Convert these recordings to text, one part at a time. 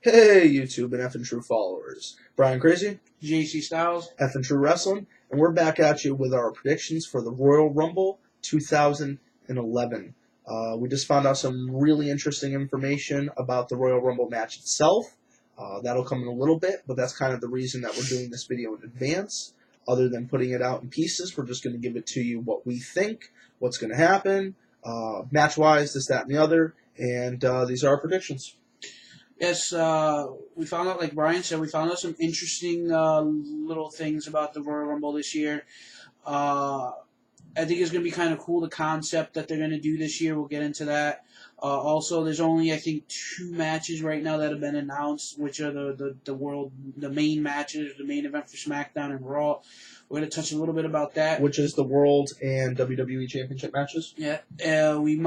Hey, YouTube and F and True followers. Brian Crazy, JC Styles. F and True Wrestling, and we're back at you with our predictions for the Royal Rumble 2011. We just found out some really interesting information about the Royal Rumble match itself. That'll come in a little bit, but that's kind of the reason that we're doing this video in advance. Other than putting it out in pieces, we're just going to give it to you what we think, what's going to happen, match-wise, this, that, and the other, and these are our predictions. Yes, we found out, like Brian said, we found out some interesting little things about the Royal Rumble this year. I think it's going to be kind of cool, the concept that they're going to do this year. We'll get into that. Also, there's only, I think, 2 matches right now that have been announced, which are the main matches, the main event for SmackDown and Raw. We're going to touch a little bit about that. Which is the World and WWE Championship matches. Yeah, we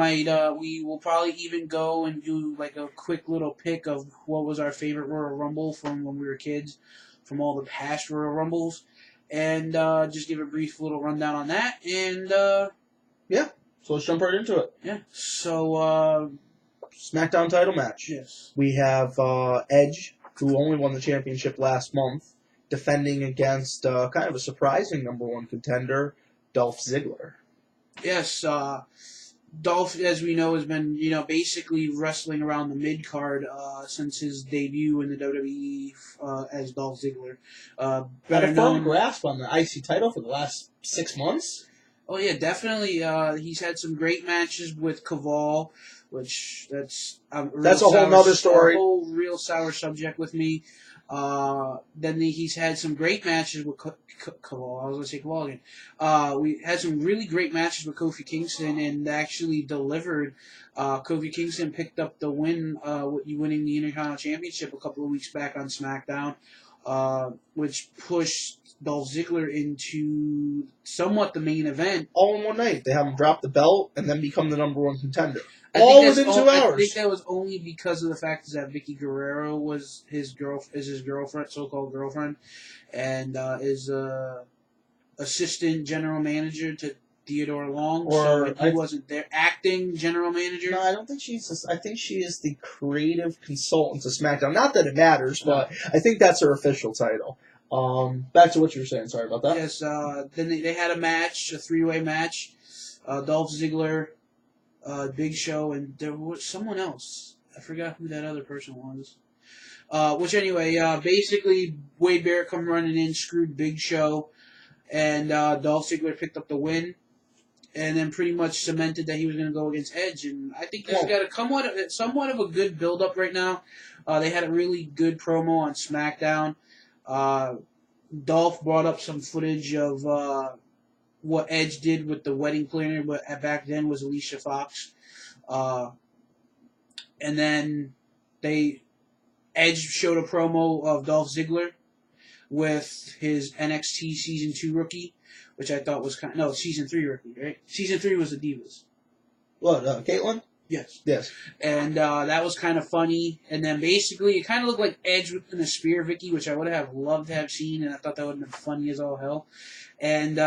will probably even go and do like a quick little pick of what was our favorite Royal Rumble from when we were kids, from all the past Royal Rumbles, and just give a brief little rundown on that. And yeah, so let's jump right into it. Yeah, so SmackDown title match. Yes, we have Edge, who only won the championship last month, defending against kind of a surprising number 1 contender, Dolph Ziggler. Yes, Dolph, as we know, has been basically wrestling around the mid card since his debut in the WWE as Dolph Ziggler. Had a firm grasp on the IC title for the last 6 months. Oh yeah, definitely. He's had some great matches with Caval, which that's a whole nother story. A whole real sour subject with me. Then he's had some great matches with Caval. I was going to say Caval again. We had some really great matches with Kofi Kingston and actually delivered. Kofi Kingston picked up the win, winning the Intercontinental Championship a couple of weeks back on SmackDown, which pushed Dolph Ziggler into somewhat the main event. All in one night. They have him drop the belt and then become the number 1 contender. All within 2 hours. I think that was only because of the fact that Vicky Guerrero was his girlfriend, so-called girlfriend, and is assistant general manager to Theodore Long. So he wasn't there. Acting general manager. No, I don't think she's. I think she is the creative consultant to SmackDown. Not that it matters, but I think that's her official title. Back to what you were saying. Sorry about that. Yes. Then they had a match, a 3-way match. Dolph Ziggler, Big Show, and there was someone else. I forgot who that other person was. Which anyway, basically Wade Barrett come running in, screwed Big Show, and Dolph Ziggler picked up the win, and then pretty much cemented that he was going to go against Edge. And I think he's got a somewhat of a good build up right now. They had a really good promo on SmackDown. Dolph brought up some footage of what Edge did with the wedding planner, but back then was Alicia Fox. And then Edge showed a promo of Dolph Ziggler with his NXT Season 2 rookie, which I thought was Season 3 rookie, right? Season 3 was the Divas. What, Caitlyn? Yes. Yes. And that was kind of funny. And then basically it kind of looked like Edge whipping a spear Vicky, which I would have loved to have seen, and I thought that would have been funny as all hell. And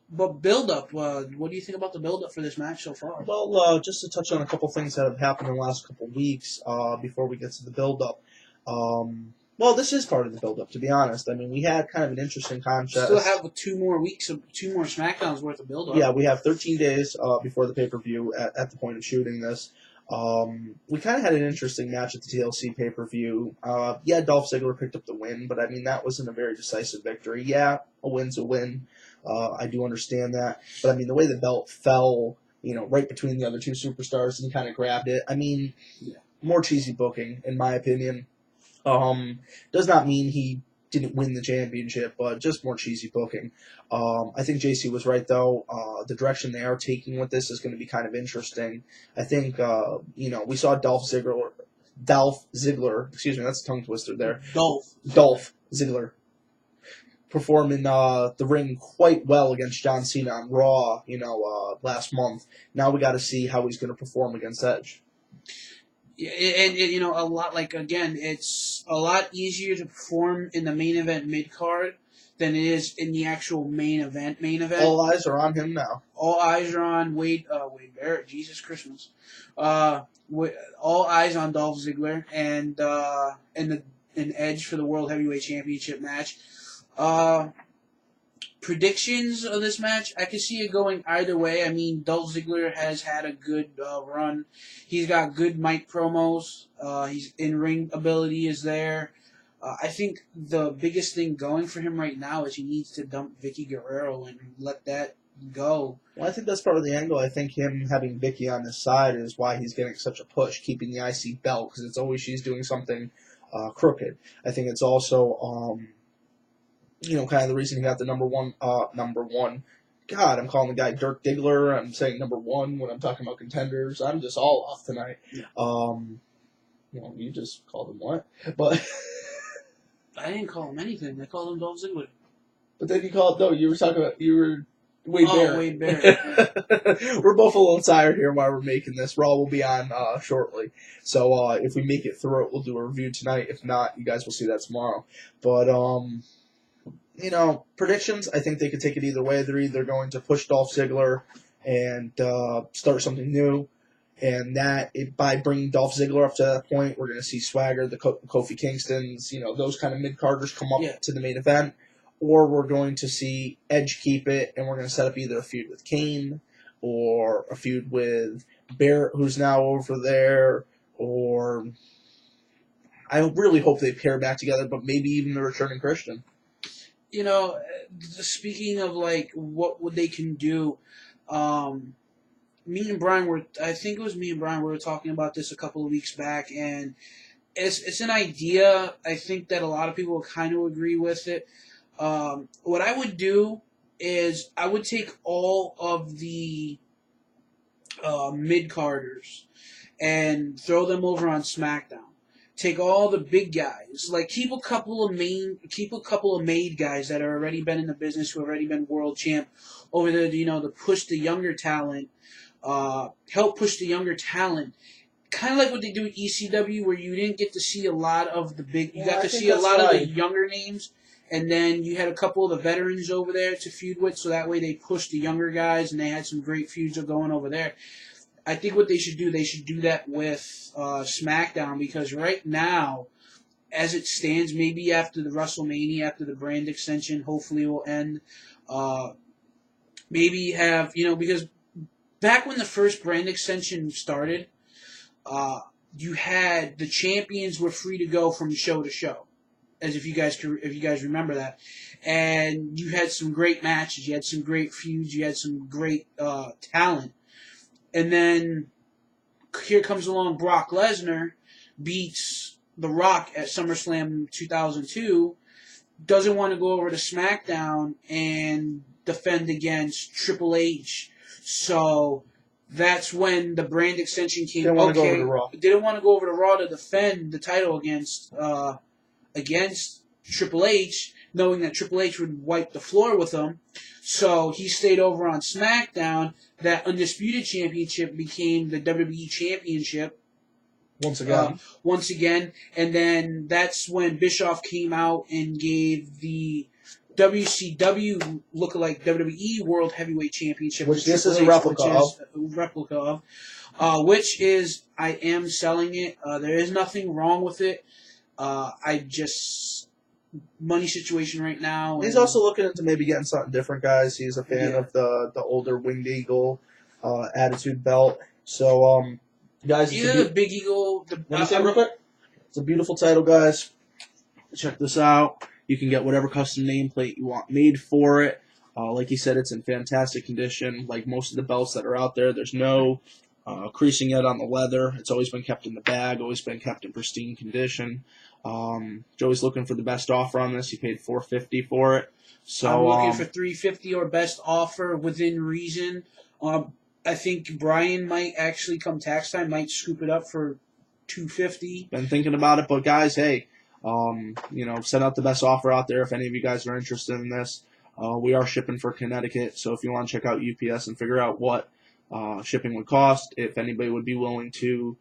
but build-up, what do you think about the build-up for this match so far? Well, just to touch on a couple things that have happened in the last couple weeks before we get to the build-up. Well, this is part of the build-up, to be honest. I mean, we had kind of an interesting contest. Still have 2 more weeks, 2 more SmackDowns worth of build-up. Yeah, we have 13 days before the pay-per-view at the point of shooting this. We kind of had an interesting match at the TLC pay-per-view. Yeah, Dolph Ziggler picked up the win, but I mean, that wasn't a very decisive victory. Yeah, a win's a win. I do understand that. But I mean, the way the belt fell, right between the other 2 superstars and he kind of grabbed it. I mean, more cheesy booking, in my opinion. Does not mean he didn't win the championship, but just more cheesy booking. I think JC was right, though. The direction they are taking with this is going to be kind of interesting. I think, we saw Dolph Ziggler, excuse me, that's a tongue twister there. Dolph Ziggler perform in the ring quite well against John Cena on Raw, last month. Now we got to see how he's going to perform against Edge. Yeah, and a lot, again, it's a lot easier to perform in the main event mid-card than it is in the actual main event. All eyes are on him now. All eyes are on Wade Barrett. Jesus Christmas. All eyes on Dolph Ziggler and an Edge for the World Heavyweight Championship match. Predictions of this match, I can see it going either way. I mean, Dolph Ziggler has had a good run. He's got good mic promos. His in-ring ability is there. I think the biggest thing going for him right now is he needs to dump Vicky Guerrero and let that go. Well, I think that's part of the angle. I think him having Vicky on his side is why he's getting such a push, keeping the IC belt, because it's always she's doing something crooked. I think it's also, kind of the reason he got the number one. God, I'm calling the guy Dirk Diggler. I'm saying number one when I'm talking about contenders. I'm just all off tonight. Yeah. You just called him what? But I didn't call him anything. I called him Dolph Ziggler. But then you were Wade Barrett. Wade Barrett. We're both a little tired here while we're making this. Raw will be on shortly. So if we make it through it, we'll do a review tonight. If not, you guys will see that tomorrow. But, predictions, I think they could take it either way. They're either going to push Dolph Ziggler and start something new. And by bringing Dolph Ziggler up to that point, we're going to see Swagger, the Kofi Kingstons, those kind of mid-carders come up to the main event. Or we're going to see Edge keep it, and we're going to set up either a feud with Kane or a feud with Barrett, who's now over there, or I really hope they pair back together, but maybe even the returning Christian. Speaking of, what they can do, me and Brian I think it was me and Brian, we were talking about this a couple of weeks back, and it's an idea. I think that a lot of people kind of agree with it. What I would do is I would take all of the mid-carders and throw them over on SmackDown. Take all the big guys, keep a couple of made guys that have already been in the business, who have already been world champ over there, to push the younger talent, help push the younger talent. Kind of like what they do at ECW, where you didn't get to see a lot of the big, you got to see a lot of the younger names. And then you had a couple of the veterans over there to feud with, so that way they pushed the younger guys, and they had some great feuds going over there. I think what they should do that with SmackDown, because right now, as it stands, maybe after the WrestleMania, after the brand extension, hopefully it will end, maybe have, because back when the first brand extension started, you had the champions were free to go from show to show. As if you guys remember that, and you had some great matches, you had some great feuds, you had some great talent, and then here comes along Brock Lesnar, beats The Rock at SummerSlam 2002, doesn't want to go over to SmackDown and defend against Triple H, so that's when the brand extension came. Didn't want to go over to Raw. Didn't want to go over to Raw to defend the title against Triple H, knowing that Triple H would wipe the floor with him. So he stayed over on SmackDown. That Undisputed Championship became the WWE Championship. Once again. And then that's when Bischoff came out and gave the WCW lookalike WWE World Heavyweight Championship. Which this is a replica of. Which is, I am selling it. There is nothing wrong with it. Money situation right now. He's also looking into maybe getting something different, guys. He's a fan of the older Winged Eagle Attitude Belt. So, guys, either the Big Eagle. Let me say it real quick. It's a beautiful title, guys. Check this out. You can get whatever custom nameplate you want made for it. Like you said, it's in fantastic condition. Like most of the belts that are out there, there's no creasing yet on the leather. It's always been kept in the bag, always been kept in pristine condition. Joey's looking for the best offer on this. He paid $450 for it. So I'm looking for $350 or best offer within reason. I think Brian might actually, come tax time, might scoop it up for $250. Been thinking about it, but guys, hey, send out the best offer out there if any of you guys are interested in this. We are shipping for Connecticut, so if you want to check out UPS and figure out what shipping would cost, if anybody would be willing to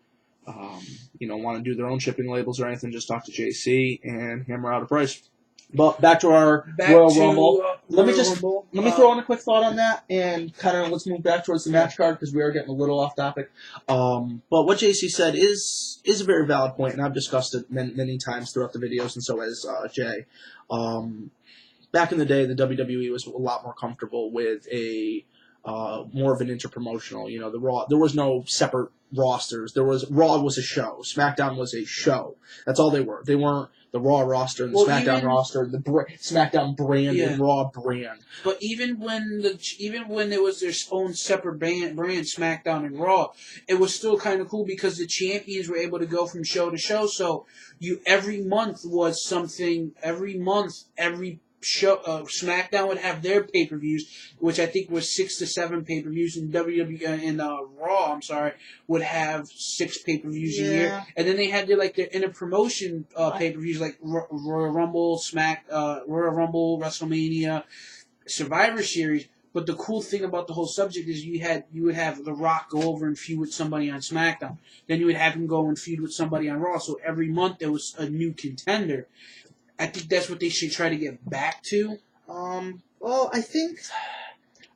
want to do their own shipping labels or anything, just talk to JC and hammer out a price. But back to our Back Royal to Rumble. Let me Royal just Rumble. let me throw in a quick thought on that, and kind of let's move back towards the match card because we are getting a little off topic. But what JC said is a very valid point, and I've discussed it many times throughout the videos, and so has Jay. Back in the day, the WWE was a lot more comfortable with a more of an interpromotional. You know, the Raw. There was no separate rosters. Raw was a show. SmackDown was a show. That's all they were. They weren't the Raw roster and the SmackDown roster, the SmackDown brand and Raw brand. But even when it was their own separate brand, SmackDown and Raw, it was still kind of cool because the champions were able to go from show to show. So every month was something. Every month, every show, SmackDown would have their pay-per-views, which I think was 6 to 7 pay-per-views, and Raw, I'm sorry, would have 6 pay-per-views a year, and then they had their inner promotion pay-per-views like Royal Rumble, Royal Rumble, WrestleMania, Survivor Series. But the cool thing about the whole subject is you would have The Rock go over and feud with somebody on SmackDown, then you would have him go and feud with somebody on Raw. So every month there was a new contender. I think that's what they should try to get back to. Well, I think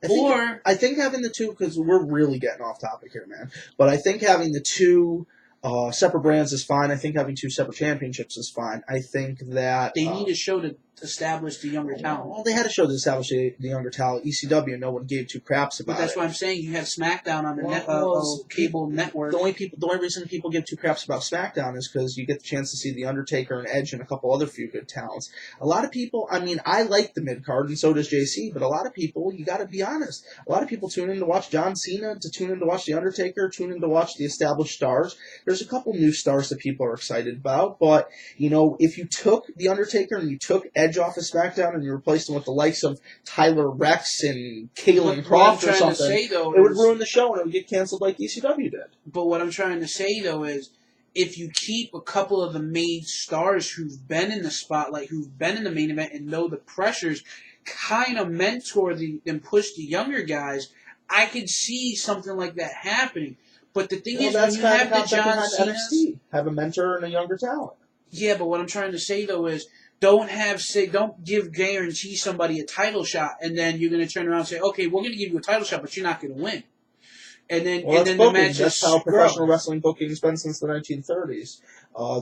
having the two, because we're really getting off topic here, man. But I think having the two separate brands is fine. I think having 2 separate championships is fine. I think that they need a show to establish the younger talent. Well, they had a show to establish the younger talent. ECW, no one gave 2 craps about it. But that's what I'm saying. You have SmackDown on the cable network. The only reason people give 2 craps about SmackDown is because you get the chance to see The Undertaker and Edge and a couple other few good talents. A lot of people, I mean, I like the mid-card, and so does JC, but a lot of people, you got to be honest, a lot of people tune in to watch John Cena, to tune in to watch The Undertaker, tune in to watch the established stars. There's a couple new stars that people are excited about, but, you know, if you took The Undertaker and you took Edge off of SmackDown and you replaced them with the likes of Tyler Rex and Kalen Croft or something, it would ruin the show and it would get canceled like ECW did. But what I'm trying to say, though, is if you keep a couple of the main stars who've been in the spotlight, who've been in the main event and know the pressures, kind of mentor and push the younger guys, I could see something like that happening. But the thing is, when you have the John Cena, have a mentor and a younger talent. Yeah, but what I'm trying to say though is, don't guarantee somebody a title shot, and then you're going to turn around and say, okay, we're going to give you a title shot, but you're not going to win. And then, the match that's how professional wrestling booking's been since the 1930s.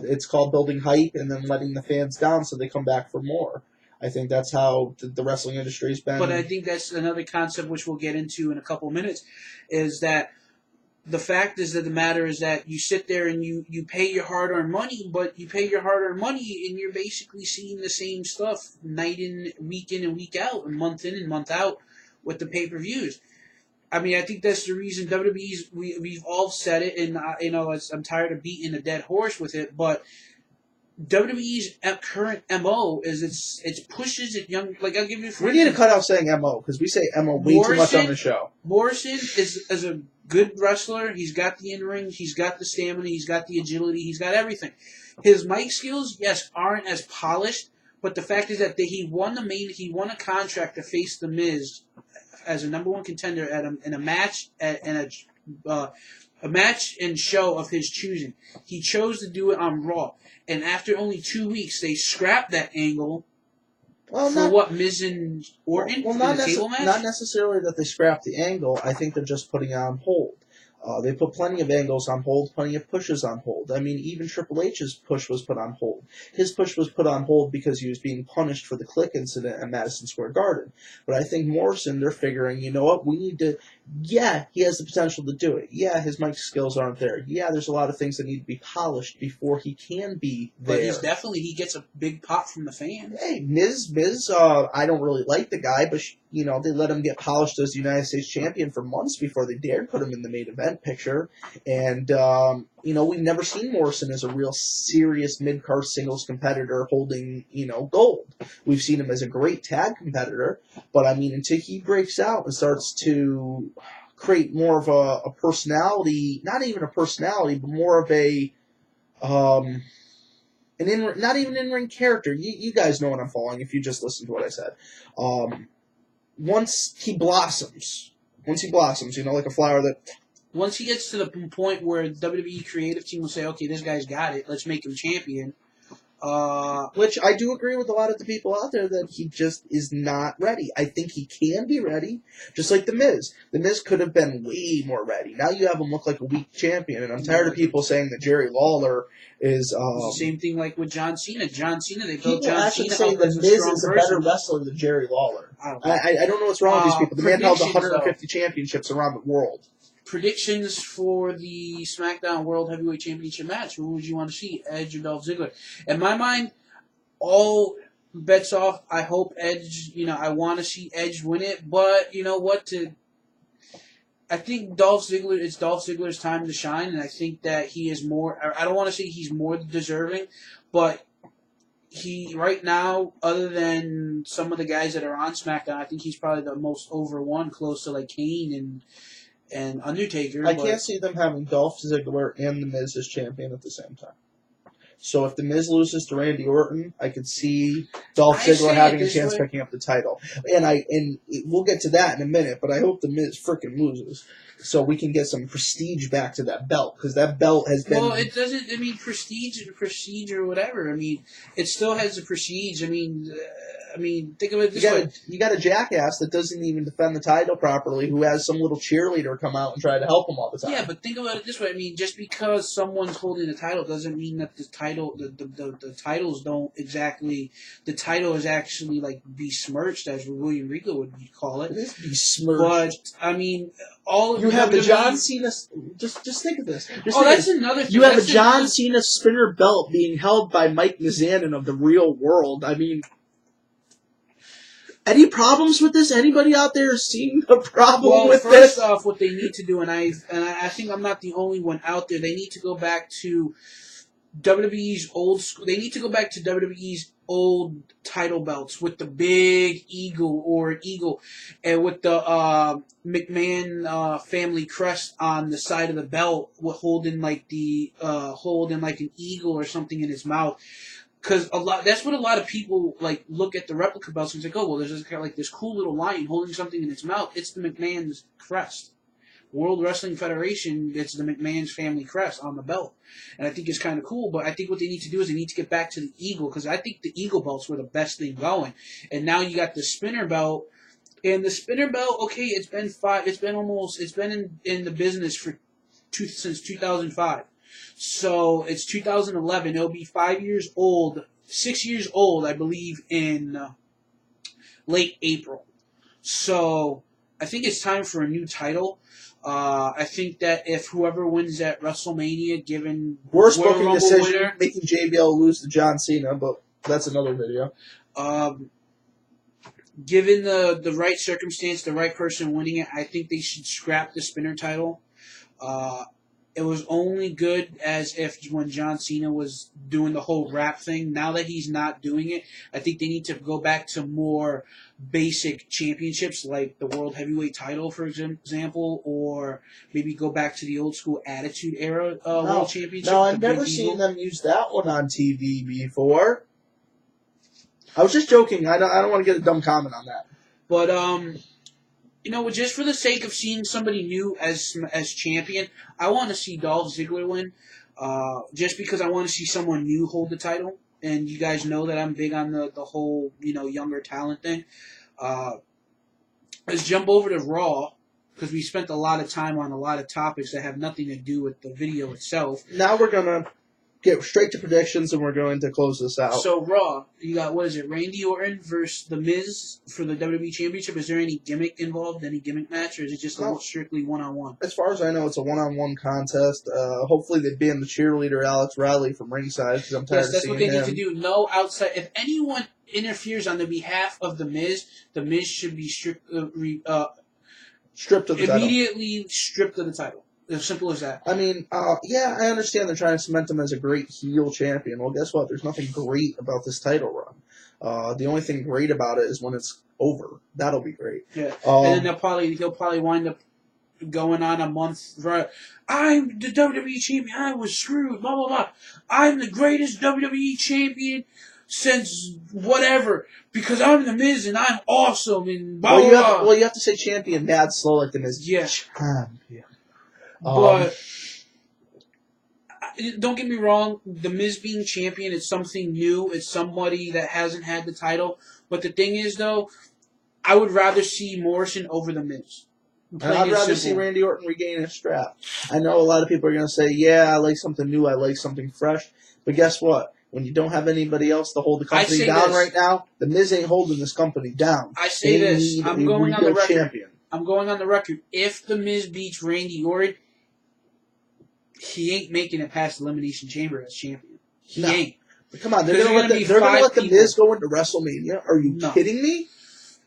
It's called building hype and then letting the fans down so they come back for more. I think that's how the wrestling industry's been. But I think that's another concept which we'll get into in a couple of minutes, is that the fact is that the matter is that you sit there and you pay your hard-earned money, but you pay your hard-earned money and you're basically seeing the same stuff night in and week out, and month in and month out with the pay-per-views. I mean, I think that's the reason WWE's, we've all said it, and I'm tired of beating a dead horse with it, but WWE's current MO is it pushes it young. Like, I'll give you. We need to cut out saying MO because we say MO way too much on the show. Morrison is a good wrestler. He's got the in-ring. He's got the stamina. He's got the agility. He's got everything. His mic skills, yes, aren't as polished, but the fact is that he won a contract to face The Miz as a #1 contender in a match a match and show of his choosing. He chose to do it on Raw. And after only 2 weeks, they scrapped that angle Miz and Orton in the table match? Not necessarily that they scrapped the angle. I think they're just putting it on hold. They put plenty of angles on hold, plenty of pushes on hold. I mean, even Triple H's push was put on hold. His push was put on hold because he was being punished for the Click incident at Madison Square Garden. But I think Morrison, they're figuring, you know what, we need to... Yeah, he has the potential to do it. Yeah, his mic skills aren't there. Yeah, there's a lot of things that need to be polished before he can be there. But he gets a big pop from the fans. Hey, Miz, I don't really like the guy, but, they let him get polished as the United States champion for months before they dared put him in the main event picture. And, we've never seen Morrison as a real serious mid-card singles competitor holding, gold. We've seen him as a great tag competitor, but, until he breaks out and starts to create more of a personality, not even a personality, but more of a, not even an in-ring character. You guys know what I'm following if you just listen to what I said. Once he blossoms, like a flower that... Once he gets to the point where WWE creative team will say, okay, this guy's got it, let's make him champion, Which I do agree with a lot of the people out there that he just is not ready. I think he can be ready, just like The Miz. The Miz could have been way more ready. Now you have him look like a weak champion, and I'm tired of people saying that Jerry Lawler is. It's the same thing like with John Cena. John Cena, they built People John actually Cena say up that as a Miz strong is a person. better wrestler than Jerry Lawler. I don't know what's wrong with these people. The man held predictions, 150 championships around the world. Predictions for the SmackDown World Heavyweight Championship match. Who would you want to see, Edge or Dolph Ziggler? In my mind, all bets off. I hope Edge, I want to see Edge win it, but you know what? I think it's Dolph Ziggler's time to shine, and I think that he is more. I don't want to say he's more deserving, but he right now, other than some of the guys that are on SmackDown, I think he's probably the most over one, close to like Kane and Undertaker. I can't see them having Dolph Ziggler and The Miz as champion at the same time. So if The Miz loses to Randy Orton, I could see Dolph Ziggler having a chance picking up the title. And we'll get to that in a minute, but I hope The Miz freaking loses so we can get some prestige back to that belt, because that belt has been... Well, it doesn't, prestige or whatever. It still has a prestige. Think of it this way. You got a jackass that doesn't even defend the title properly, who has some little cheerleader come out and try to help him all the time. Yeah, but think about it this way. Just because someone's holding the title doesn't mean that the titles don't exactly... The title is actually, besmirched, as William Regal would call it. It is besmirched. But, all of you have the John Cena... Just think of this. Another thing. You have a John Cena spinner belt being held by Mike Mizanin of the Real World. Any problems with this? Anybody out there seeing a problem with this? First off, what they need to do, and I think I'm not the only one out there, they need to go back to WWE's old school. They need to go back to WWE's old title belts with the big eagle, and with the McMahon family crest on the side of the belt, holding like an eagle or something in his mouth. Because that's what a lot of people look at the replica belts and say, oh, well, there's this cool little lion holding something in its mouth. It's the McMahon's crest. World Wrestling Federation, it's the McMahon's family crest on the belt. And I think it's kind of cool, but I think what they need to do is they need to get back to the eagle, because I think the eagle belts were the best thing going. And now you got the spinner belt, and the spinner belt, okay, it's been in the business since 2005. So it's 2011. It'll be 6 years old, I believe, in late April. So I think it's time for a new title. I think that if whoever wins at WrestleMania, given worst booking decision, winner, making JBL lose to John Cena, but that's another video. Given the right circumstance, the right person winning it, I think they should scrap the spinner title. It was only good as if when John Cena was doing the whole rap thing. Now that he's not doing it, I think they need to go back to more basic championships like the World Heavyweight title, for example, or maybe go back to the old school Attitude Era World Championship. No, I've never seen them use that one on TV before. I was just joking. I don't want to get a dumb comment on that. But just for the sake of seeing somebody new as champion, I want to see Dolph Ziggler win. Just because I want to see someone new hold the title. And you guys know that I'm big on the whole, younger talent thing. Let's jump over to Raw, because we spent a lot of time on a lot of topics that have nothing to do with the video itself. Now we're going to get straight to predictions, and we're going to close this out. So, Raw, you got, Randy Orton versus The Miz for the WWE Championship. Is there any gimmick involved, any gimmick match, or is it just strictly one-on-one? As far as I know, it's a one-on-one contest. Hopefully they ban the cheerleader Alex Riley from ringside, because I'm tired of seeing him. Yes, that's what they need to do. No outside. If anyone interferes on the behalf of The Miz should be stripped of the title. Immediately stripped of the title. As simple as that. I understand they're trying to cement him as a great heel champion. Well, guess what? There's nothing great about this title run. The only thing great about it is when it's over. That'll be great. Yeah, and then he'll probably wind up going on a month. I'm the WWE champion. I was screwed. Blah blah blah. I'm the greatest WWE champion since whatever, because I'm The Miz and I'm awesome and blah blah blah. You have to say champion mad slow like The Miz. Yeah. Champion. But don't get me wrong, The Miz being champion is something new. It's somebody that hasn't had the title. But the thing is, though, I would rather see Morrison over The Miz. And I'd rather see Randy Orton regain his strap. I know a lot of people are going to say, yeah, I like something new, I like something fresh. But guess what? When you don't have anybody else to hold the company down right now, The Miz ain't holding this company down. I say this. I'm going on the record. Champion. I'm going on the record. If The Miz beats Randy Orton, he ain't making it past Elimination Chamber as champion. He ain't. But come on, they're going to let The Miz go into WrestleMania? Are you kidding me?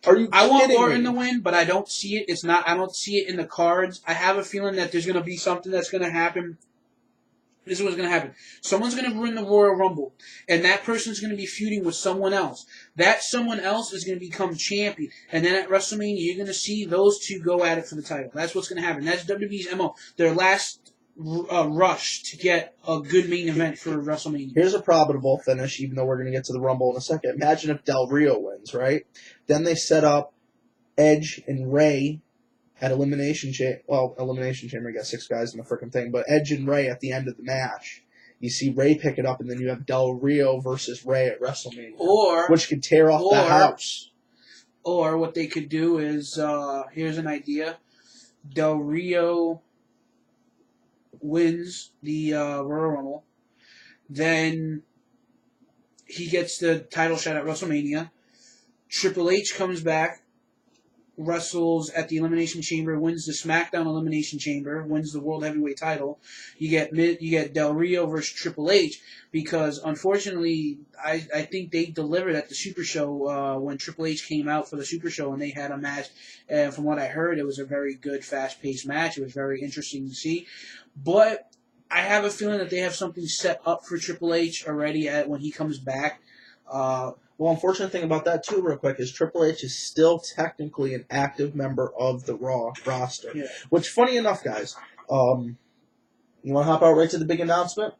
I want Orton to win, but I don't see it. I don't see it in the cards. I have a feeling that there's going to be something that's going to happen. This is what's going to happen. Someone's going to win the Royal Rumble, and that person's going to be feuding with someone else. That someone else is going to become champion, and then at WrestleMania, you're going to see those two go at it for the title. That's what's going to happen. That's WWE's MO. Their last rush to get a good main event for WrestleMania. Here's a probable finish, even though we're going to get to the Rumble in a second. Imagine if Del Rio wins, right? Then they set up Edge and Rey at Elimination Chamber. Well, Elimination Chamber, you got 6 guys in the frickin' thing, but Edge and Rey at the end of the match. You see Rey pick it up, and then you have Del Rio versus Rey at WrestleMania. Which could tear off the house. Or what they could do is, here's an idea. Del Rio wins the Royal Rumble. Then he gets the title shot at WrestleMania. Triple H comes back, wrestles at the Elimination Chamber, wins the SmackDown Elimination Chamber, wins the World Heavyweight title. You get Del Rio versus Triple H, because unfortunately, I think they delivered at the Super Show when Triple H came out for the Super Show and they had a match. And from what I heard, it was a very good, fast-paced match. It was very interesting to see. But I have a feeling that they have something set up for Triple H already when he comes back. Well, unfortunate thing about that, too, real quick, is Triple H is still technically an active member of the Raw roster. Yeah. Which, funny enough, guys, you want to hop out right to the big announcement?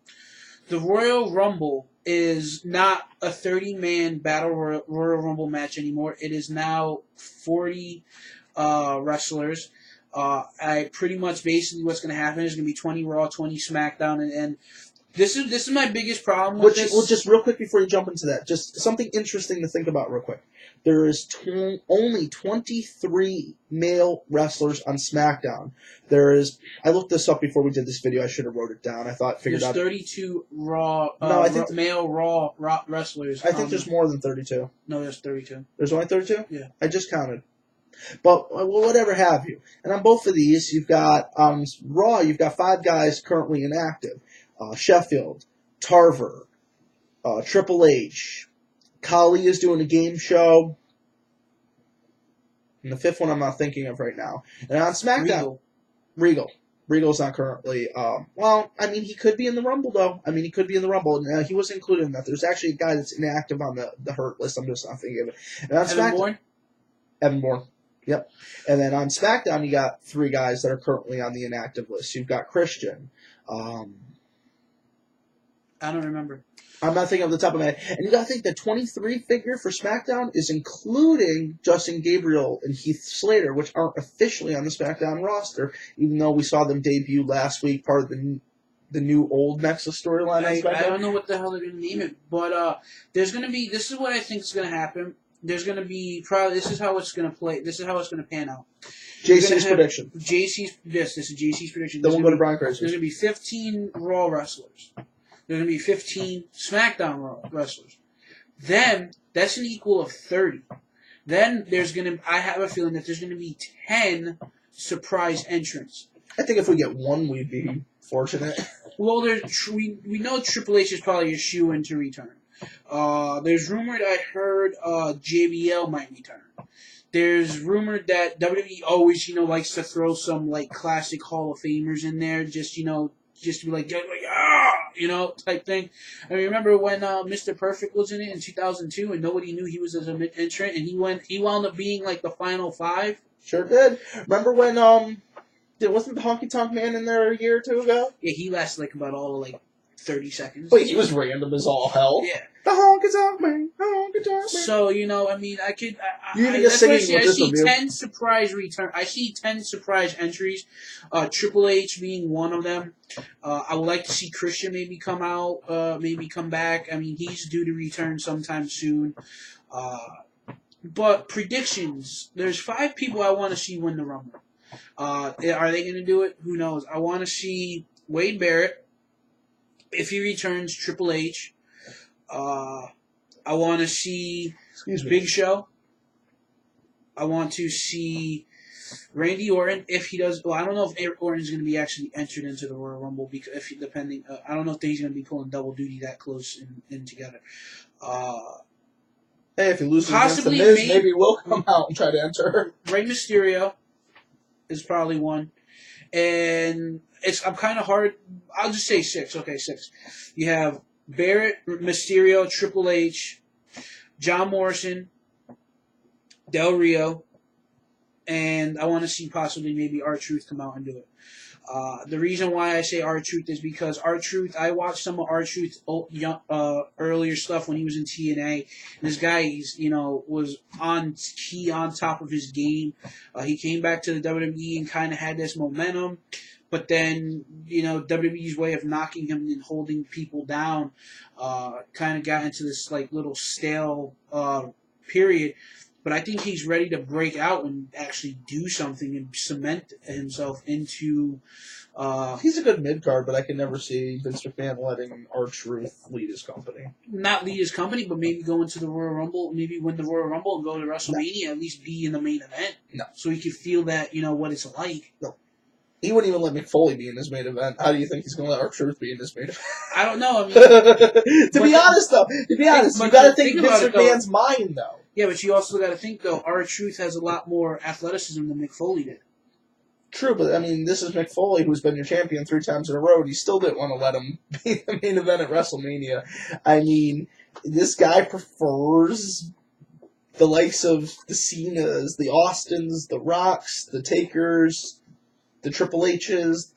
The Royal Rumble is not a 30-man Battle Royal Rumble match anymore. It is now 40 wrestlers. I pretty much basically what's going to happen is going to be 20 Raw, 20 SmackDown, and this is my biggest problem with this. Well, just real quick before you jump into that, just something interesting to think about real quick. There is only 23 male wrestlers on SmackDown. I looked this up before we did this video. I should have wrote it down. There's 32 male Raw wrestlers. I think there's more than 32. No, there's 32. There's only 32? Yeah. I just counted. But, well, whatever have you. And on both of these, you've got, Raw, you've got 5 guys currently inactive. Sheffield, Tarver, Triple H, Kali is doing a game show, and the 5th one I'm not thinking of right now. And on SmackDown, Regal's not currently, he could be in the Rumble, though. He could be in the Rumble, and he was included in that. There's actually a guy that's inactive on the Hurt list. I'm just not thinking of it. And on Evan Bourne. Yep. And then on SmackDown, you got 3 guys that are currently on the inactive list. You've got Christian. I don't remember. I'm not thinking of the top of my head. And you got to think the 23 figure for SmackDown is including Justin Gabriel and Heath Slater, which aren't officially on the SmackDown roster, even though we saw them debut last week, part of the new old Nexus storyline. I don't know what the hell they're going to name it, but there's going to be. This is what I think is going to happen. There's going to be probably. This is how it's going to play. This is how it's going to pan out. JC's prediction. This is JC's prediction. Then we'll go to Brian Crazy. There's going to be 15 Raw wrestlers. There's going to be 15 SmackDown wrestlers. Then, that's an equal of 30. Then, I have a feeling that there's going to be 10 surprise entrants. I think if we get one, we'd be fortunate. Well, we know Triple H is probably a shoo-in to return. There's rumored, I heard, JBL might return. There's rumored that WWE always, likes to throw some, classic Hall of Famers in there, just to be type thing. I remember when Mr. Perfect was in it in 2002, and nobody knew he was as an entrant, and he wound up being the final 5. Sure did. Remember when wasn't the Honky Tonk Man in there a year or 2 ago? Yeah, he lasted about all of 30 seconds. But he was random as all hell. Yeah. The honk is off me. Honk is off me. So, you know, I mean, I could. That's why I see 10 surprise return. I see 10 surprise entries. Triple H being one of them. I would like to see Christian maybe come out, maybe come back. I mean, he's due to return sometime soon. But predictions. There's 5 people I want to see win the Rumble. Are they going to do it? Who knows? I want to see Wade Barrett. If he returns, Triple H. I want to see Big Show. I want to see Randy Orton if he does. Well, I don't know if Orton's going to be actually entered into the Royal Rumble because if depending, I don't know if he's going to be pulling double duty that close in together. Hey, if he loses against the Miz, maybe we'll come out and try to enter. Rey Mysterio is probably one, and I'm kind of hard. I'll just say 6. Okay, 6. You have Barrett, Mysterio, Triple H, John Morrison, Del Rio, and I want to see possibly maybe R-Truth come out and do it. The reason why I say R-Truth is because R-Truth, I watched some of R-Truth's earlier stuff when he was in TNA. And this guy, was on top of his game. He came back to the WWE and kind of had this momentum. But then, WWE's way of knocking him and holding people down kind of got into this little stale period. But I think he's ready to break out and actually do something and cement himself into... he's a good mid-card, but I can never see Vince McMahon letting R-Truth lead his company. Not lead his company, but maybe go into the Royal Rumble, maybe win the Royal Rumble and go to WrestleMania, at least be in the main event. No. So he could feel that, what it's like. No. He wouldn't even let Mick Foley be in his main event. How do you think he's going to let R-Truth be in his main event? I don't know. I mean, to be honest, you got to think Vince McMahon's mind, though. Yeah, but you also got to think, though, R-Truth has a lot more athleticism than Mick Foley did. True, but, I mean, this is Mick Foley, who's been your champion 3 times in a row, and you still didn't want to let him be in the main event at WrestleMania. I mean, this guy prefers the likes of the Cenas, the Austins, the Rocks, the Takers, the Triple H's,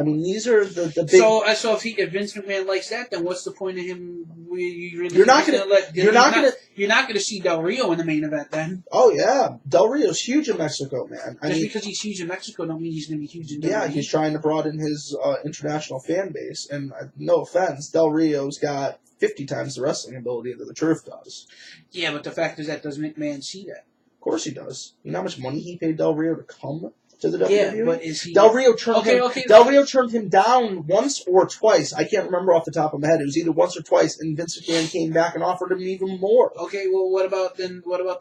these are the big... So if Vince McMahon likes that, then what's the point of him? You're not going to see Del Rio in the main event then. Oh yeah, Del Rio's huge in Mexico, man. Because he's huge in Mexico, don't mean he's going to be huge in WWE. Yeah, he's trying to broaden his international fan base, and no offense, Del Rio's got 50 times the wrestling ability that the Truth does. Yeah, but the fact is that does McMahon see that? Of course he does. You know how much money he paid Del Rio to come to the WWE? Yeah, but is he... Del Rio turned him down once or twice. I can't remember off the top of my head. It was either once or twice, and Vince McMahon came back and offered him even more. Okay, well, what about this then? What about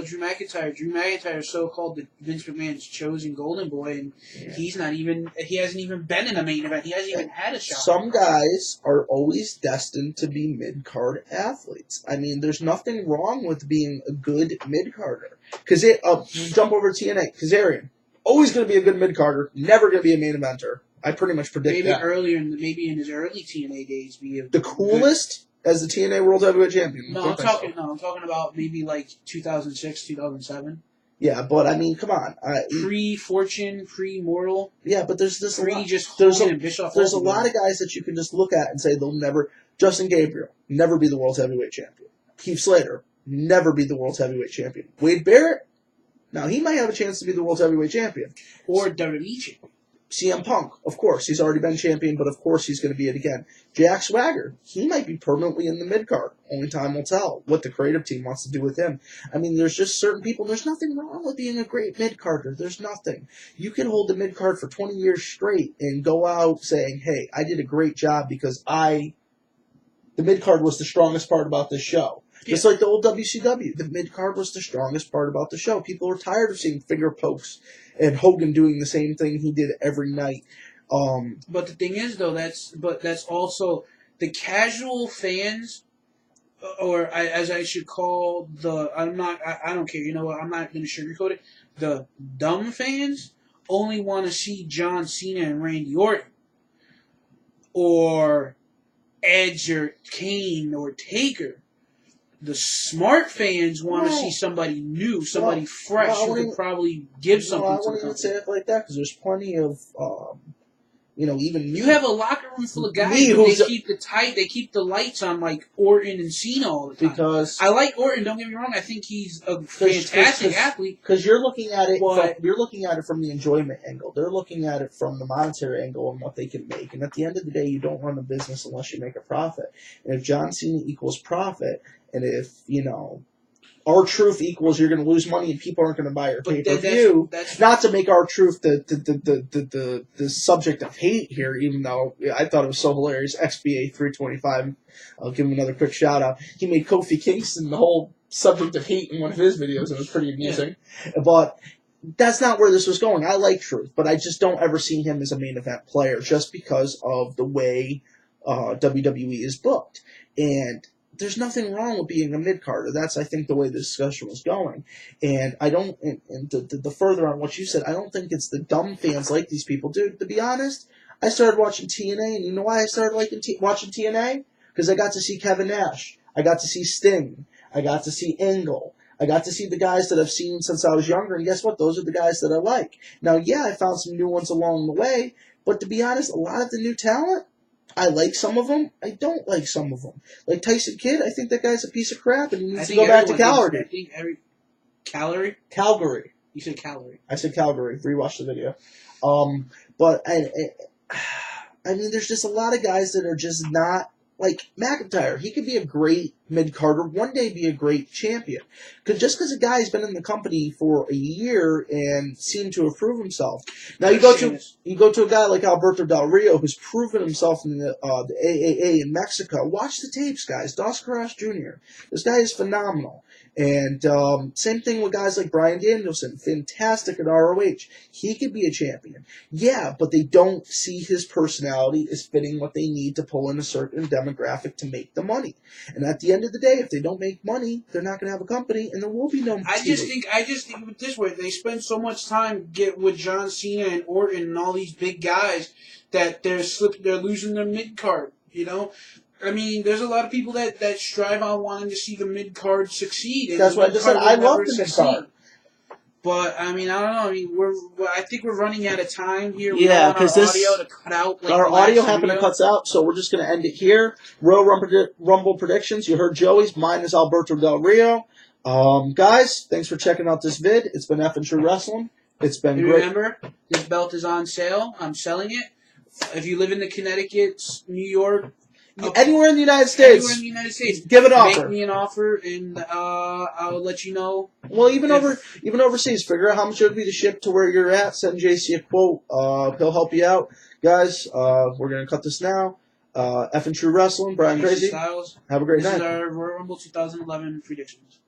Drew McIntyre? Drew McIntyre is so-called the Vince McMahon's chosen golden boy, and he hasn't even been in a main event. He hasn't even had a shot. Some guys are always destined to be mid-card athletes. I mean, there's nothing wrong with being a good mid-carder. Because jump over to TNA. Kazarian, always going to be a good mid-carder, never going to be a main eventer. I pretty much predict that. Maybe in his early TNA days, the coolest as the TNA World Heavyweight Champion. I'm talking about maybe 2006, 2007. Yeah, but I mean, come on. Pre-Fortune, pre-Mortal. Yeah, but there's this. There's a lot of guys that you can just look at and say they'll never. Justin Gabriel, never be the World Heavyweight Champion. Keith Slater, never be the World Heavyweight Champion. Wade Barrett, now he might have a chance to be the World Heavyweight Champion. Or WWE Champion. CM Punk, of course, he's already been champion, but of course he's going to be it again. Jack Swagger, he might be permanently in the mid-card. Only time will tell what the creative team wants to do with him. I mean, there's just certain people, there's nothing wrong with being a great mid-carder. There's nothing. You can hold the mid-card for 20 years straight and go out saying, hey, I did a great job because the mid-card was the strongest part about this show. Yeah. Just like the old WCW. The mid-card was the strongest part about the show. People were tired of seeing finger pokes and Hogan doing the same thing he did every night. But the thing is, though, that's also the casual fans, or as I should call I don't care. You know what? I'm not going to sugarcoat it. The dumb fans only want to see John Cena and Randy Orton, or Edge or Kane or Taker. The smart fans want to see somebody new, somebody fresh who could probably give something to the company. I wouldn't even say it like that because there's plenty of even You have a locker room full of guys who they keep the lights on like Orton and Cena all the time. Because I like Orton, don't get me wrong. I think he's a fantastic athlete. Because you're looking at it from the enjoyment angle. They're looking at it from the monetary angle and what they can make. And at the end of the day, you don't run a business unless you make a profit. And if John Cena equals profit, and if R-Truth equals you're going to lose money and people aren't going to buy your pay-per-view. Not to make R-Truth the subject of hate here, even though I thought it was so hilarious. XBA 325, I'll give him another quick shout-out. He made Kofi Kingston the whole subject of hate in one of his videos. It was pretty amusing. Yeah. But that's not where this was going. I like Truth, but I just don't ever see him as a main event player just because of the way WWE is booked. And there's nothing wrong with being a mid-carder. That's, I think, the way the discussion was going. And I don't, and the further on what you said, I don't think it's the dumb fans like these people. Dude, to be honest, I started watching TNA, and you know why I started watching TNA? Because I got to see Kevin Nash. I got to see Sting. I got to see Angle. I got to see the guys that I've seen since I was younger, and guess what? Those are the guys that I like. Now, yeah, I found some new ones along the way, but to be honest, a lot of the new talent, I like some of them. I don't like some of them. Like Tyson Kidd, I think that guy's a piece of crap, and he needs to go back to Calgary. Calgary. You said Calgary. I said Calgary. Rewatch the video. But I mean, there's just a lot of guys that are just not like McIntyre. He could be a great mid-carder, one day be a great champion. Just because a guy's been in the company for a year and seemed to have proven himself. Now you go to a guy like Alberto Del Rio who's proven himself in the AAA in Mexico. Watch the tapes, guys. Dos Caras Jr. This guy is phenomenal. And same thing with guys like Bryan Danielson, fantastic at ROH. He could be a champion. Yeah, but they don't see his personality as fitting what they need to pull in a certain demographic to make the money. And at the end of the day, if they don't make money, they're not going to have a company, and there will be no. I just think of it this way: they spend so much time with John Cena and Orton and all these big guys that they're losing their mid card. I mean, there's a lot of people that strive on wanting to see the mid card succeed. That's what I just said. I love the mid card. But I mean, I don't know. I mean, I think we're running out of time here. Yeah, because this audio to cut out. Our audio happened to cut out, so we're just going to end it here. Royal Rumble predictions. You heard Joey's. Mine is Alberto Del Rio. Guys, thanks for checking out this vid. It's been F and True Wrestling. It's been great. Remember, this belt is on sale. I'm selling it. If you live in the Connecticut, New York. Anywhere in the United States. Give an offer. Make me an offer, and I'll let you know. Well, even overseas, figure out how much it would be to ship to where you're at. Send JC a quote. He'll help you out. Guys, we're going to cut this now. F and True Wrestling, Brian Crazy. Styles. Have a great night. This is our Royal Rumble 2011 predictions.